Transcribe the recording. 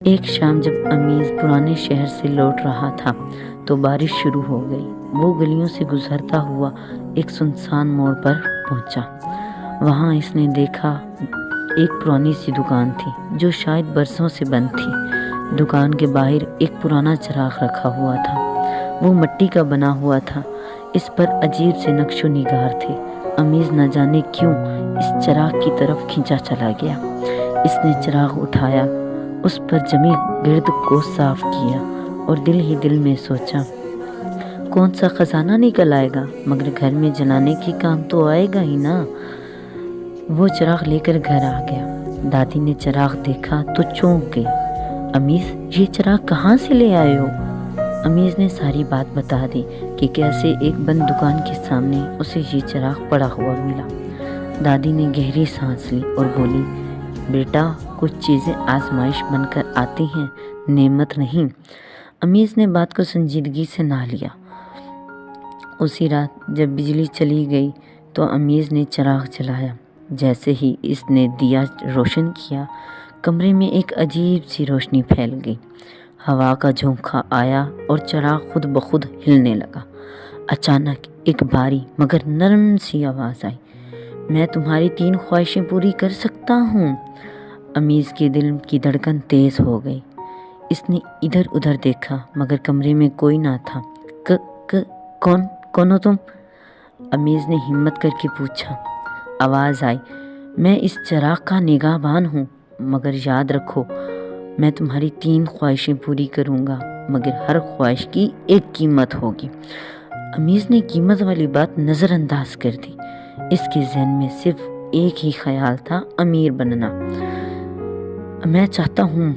ایک شام جب امیز پرانے شہر سے لوٹ رہا تھا تو بارش شروع ہو گئی۔ وہ گلیوں سے گزرتا ہوا ایک سنسان موڑ پر پہنچا۔ وہاں اس نے دیکھا ایک پرانی سی دکان تھی جو شاید برسوں سے بند تھی۔ دکان کے باہر ایک پرانا چراغ رکھا ہوا تھا۔ وہ مٹی کا بنا ہوا تھا۔ اس پر عجیب سے نقش و نگار تھے۔ امیز نہ جانے کیوں اس چراغ کی طرف کھینچا چلا گیا۔ اس نے چراغ اٹھایا، اس پر جمی گرد کو صاف کیا اور دل ہی دل میں سوچا کون سا خزانہ نکل آئے گا، مگر گھر میں جلانے کی کام تو آئے گا ہی نا۔ وہ چراغ لے کر گھر آ گیا۔ دادی نے چراغ دیکھا تو چونک گئی۔ امیز، یہ چراغ کہاں سے لے آئے ہو؟ امیز نے ساری بات بتا دی کہ کیسے ایک بند دکان کے سامنے اسے یہ چراغ پڑا ہوا ملا۔ دادی نے گہری سانس لی اور بولی، بیٹا، کچھ چیزیں آزمائش بن کر آتی ہیں، نعمت نہیں۔ امیز نے بات کو سنجیدگی سے نہ لیا۔ اسی رات جب بجلی چلی گئی تو امیز نے چراغ جلایا۔ جیسے ہی اس نے دیا روشن کیا، کمرے میں ایک عجیب سی روشنی پھیل گئی۔ ہوا کا جھونکا آیا اور چراغ خود بخود ہلنے لگا۔ اچانک ایک بھاری مگر نرم سی آواز آئی، میں تمہاری 3 خواہشیں پوری کر سکتا ہوں۔ امیز کے دل کی دھڑکن تیز ہو گئی۔ اس نے ادھر ادھر دیکھا مگر کمرے میں کوئی نہ تھا۔ کون ہو تم؟ امیز نے ہمت کر کے پوچھا۔ آواز آئی، میں اس چراغ کا نگہبان ہوں، مگر یاد رکھو میں تمہاری 3 خواہشیں پوری کروں گا، مگر ہر خواہش کی ایک قیمت ہوگی۔ امیز نے قیمت والی بات نظر انداز کر دی۔ اس کے ذہن میں صرف ایک ہی خیال تھا، امیر بننا۔ میں چاہتا ہوں